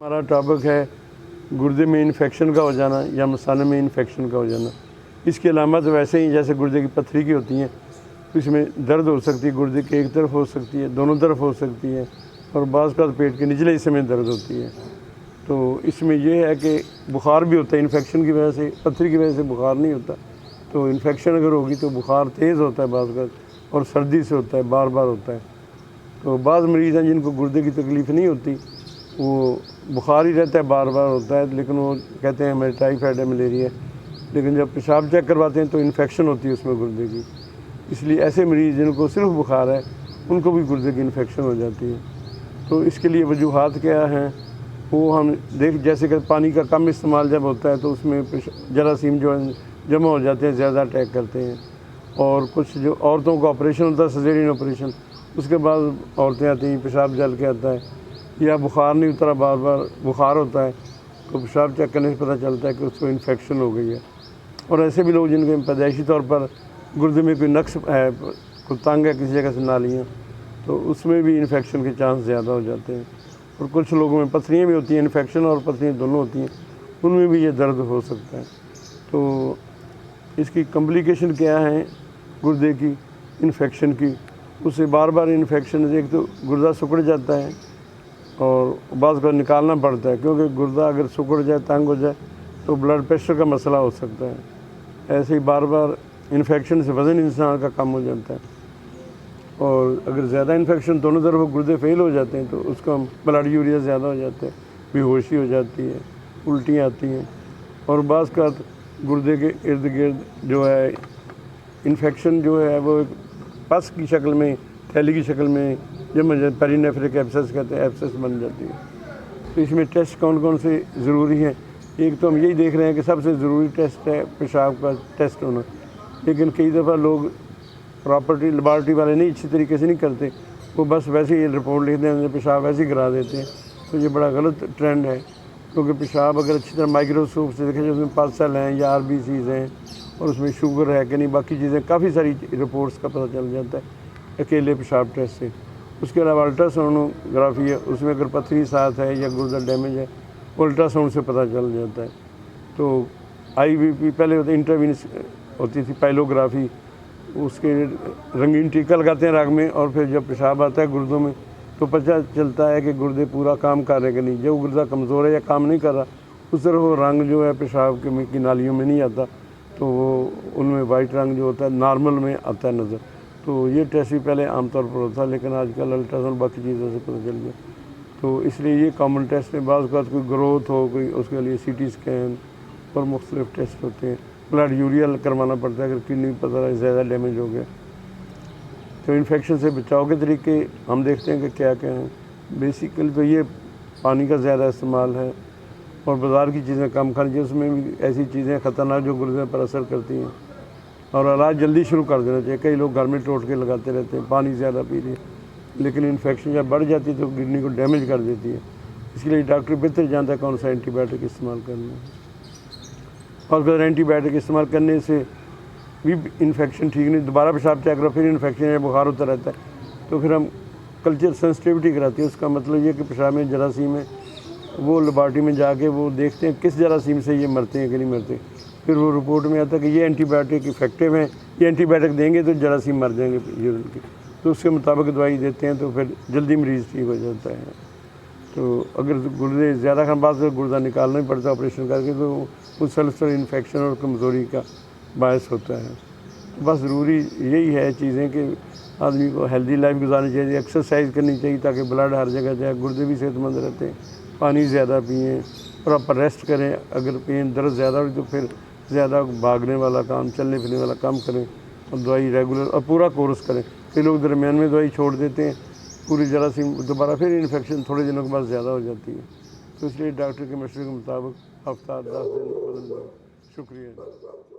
हमारा टॉपिक है गुर्दे में इन्फेक्शन का हो जाना या मसाले में इन्फेक्शन का हो जाना। इसकी अलामत वैसे ही जैसे गुर्दे की पत्थरी की होती हैं, इसमें दर्द हो सकती है, गुर्दे की एक तरफ हो सकती है, दोनों तरफ हो सकती है, और बाज़ का पेट के निचले हिस्से में दर्द होती है। तो इसमें यह है कि बुखार भी होता है, इन्फेक्शन की वजह से, पत्थरी की वजह से बुखार नहीं होता। तो इन्फेक्शन अगर होगी तो बुखार तेज़ होता है बाज़ का, और सर्दी से होता है, बार बार होता है। तो बाज़ मरीज़ हैं जिनको गुर्दे की तकलीफ़ नहीं होती, वो बुखार ही रहता है, बार बार होता है, लेकिन वो कहते हैं हमें टाइफाइड है, मलेरिया है, लेकिन जब पेशाब चेक करवाते हैं तो इन्फेक्शन होती है उसमें गुर्दे की। इसलिए ऐसे मरीज़ जिनको सिर्फ बुखार है उनको भी गुर्दे की इन्फेक्शन हो जाती है। तो इसके लिए वजूहात क्या हैं वो हम जैसे कि पानी का कम इस्तेमाल जब होता है तो उसमें जरासीम जो है जमा हो जाते हैं, ज़्यादा अटैक करते हैं। और कुछ जो औरतों का ऑपरेशन होता है, सिजेरियन ऑपरेशन, उसके बाद औरतें आती हैं, पेशाब जल के आता है, या बुखार नहीं उतरा, बार बार बुखार होता है, तो पेशाब चेक करने से पता चलता है कि उसको इन्फेक्शन हो गई है। और ऐसे भी लोग जिनके पैदाइशी तौर पर गुर्दे में कोई नक्स है, कोई तंग है किसी जगह से नालियाँ, तो उसमें भी इन्फेक्शन के चांस ज़्यादा हो जाते हैं। और कुछ लोगों में पथरियाँ भी होती हैं, इन्फेक्शन और पथरियाँ दोनों होती हैं, उनमें भी ये दर्द हो सकता है। तो इसकी कॉम्प्लिकेशन क्या है गुर्दे की इन्फेक्शन की, उससे बार बार इन्फेक्शन, एक तो गुर्दा सिकुड़ जाता है और बाज़ का निकालना पड़ता है, क्योंकि गुर्दा अगर सिकुड़ जाए, तंग हो जाए, तो ब्लड प्रेशर का मसला हो सकता है। ऐसे ही बार बार इन्फेक्शन से वज़न इंसान का कम हो जाता है, और अगर ज़्यादा इन्फेक्शन दोनों तरफ गुर्दे फेल हो जाते हैं तो उसका ब्लड यूरिया ज़्यादा हो जाता है, बेहोशी हो जाती है, उल्टियाँ आती हैं। और बाज़ का गुर्दे के इर्द गिर्द जो है इन्फेक्शन जो है वो पस की शक्ल में, थैली की शक्ल में जब पेरिनेफ्रिक एब्सेस कहते हैं, एब्सेस बन जाती है। तो इसमें टेस्ट कौन कौन से ज़रूरी हैं? एक तो हम यही देख रहे हैं कि सबसे ज़रूरी टेस्ट है पेशाब का टेस्ट होना, लेकिन कई दफ़ा लोग प्रॉपर्टी लेबॉर्ट्री वाले नहीं अच्छी तरीके से नहीं करते, वो बस वैसे ही रिपोर्ट लिख देते, पेशाब वैसे ही करा देते हैं। तो ये बड़ा गलत ट्रेंड है, क्योंकि पेशाब अगर अच्छी तरह माइक्रोस्कोप से देखें, उसमें पल्स सेल हैं या RBCs हैं, और उसमें शुगर है कि नहीं, बाकी चीज़ें काफ़ी सारी रिपोर्ट्स का पता चल जाता है अकेले पेशाब टेस्ट से। उसके अलावा अल्ट्रासाउंडोग्राफी है, उसमें अगर पथरी साथ है या गुर्दा डैमेज है, अल्ट्रासाउंड से पता चल जाता है। तो IVP पहले होती इंट्रावीनस होती थी, पाइलोग्राफी, उसके रंगीन टीका लगाते हैं राग में, और फिर जब पेशाब आता है गुर्दों में तो पता चलता है कि गुर्दे पूरा काम कर रहे हैं कि नहीं। जब गुर्दा कमज़ोर है या काम नहीं कर रहा, उस तरह वो रंग जो है पेशाब की नालियों में नहीं आता, तो वो उनमें वाइट रंग जो होता है नॉर्मल में आता है नज़र। तो ये टेस्ट भी पहले आमतौर पर होता है, लेकिन आजकल अल्ट्रासाउंड बाकी चीज़ों से पता चल गया। तो इसलिए ये कॉमन टेस्ट है। बाज़ का कोई ग्रोथ हो गई, उसके लिए CT स्कैन और मुख्तलिफ टेस्ट होते हैं। ब्लड यूरिया करवाना पड़ता है अगर किडनी पता ज़्यादा डैमेज हो गया। तो इन्फेक्शन से बचाव के तरीके हम देखते हैं कि क्या क्या हैं। बेसिकली तो ये पानी का ज़्यादा इस्तेमाल है, और बाज़ार की चीज़ें कम खानी चाहिए, उसमें भी ऐसी चीज़ें ख़तरनाक जो गुर्दे पर असर करती हैं। और इलाज जल्दी शुरू कर देना चाहिए। कई लोग घर में टोटके लगाते रहते हैं, पानी ज़्यादा पी रहे, लेकिन इन्फेक्शन जब बढ़ जाती है तो किडनी को डैमेज कर देती है। इसलिए डॉक्टर बेहतर जानता है कौन सा एंटीबायोटिक इस्तेमाल करना है। और अगर एंटीबायोटिक इस्तेमाल करने से भी इन्फेक्शन ठीक नहीं, दोबारा पेशाब चेक करो, फिर इन्फेक्शन या बुखार होता रहता है, तो फिर हम कल्चर सेंसिटिविटी कराती है। उसका मतलब ये कि पेशाब में जरासीम है, वो लेबॉर्ट्री में जाके वो देखते हैं किस जरासीम से ये मरते हैं कि नहीं मरते। फिर वो रिपोर्ट में आता है कि ये एंटीबायोटिक इफेक्टिव है, ये एंटीबायोटिक देंगे तो जरासीम मर जाएंगे यूरिन के, तो उसके मुताबिक दवाई देते हैं, तो फिर जल्दी मरीज़ ठीक हो जाता है। तो अगर गुर्दे ज़्यादा खान बाद गुर्दा निकालना ही पड़ता है ऑपरेशन करके, तो मुसलसल इन्फेक्शन और कमज़ोरी का बायस होता है। तो बस ज़रूरी यही है चीज़ें कि आदमी को हेल्दी लाइफ गुजारनी चाहिए, एक्सरसाइज करनी चाहिए ताकि ब्लड हर जगह जाए, गुर्दे भी सेहतमंद रहते हैं, पानी ज़्यादा पिएँ, प्रॉपर रेस्ट करें। अगर पेन दर्द ज़्यादा हो तो फिर ज़्यादा भागने वाला काम, चलने फिरने वाला काम करें, और दवाई रेगुलर और पूरा कोर्स करें। कई लोग दरमियान में दवाई छोड़ देते हैं, पूरी जरासीम दोबारा फिर इन्फेक्शन थोड़े दिनों के बाद ज़्यादा हो जाती है। तो इसलिए डॉक्टर के मशवरे के मुताबिक हफ्ता 10 दिन बदल दो। शुक्रिया।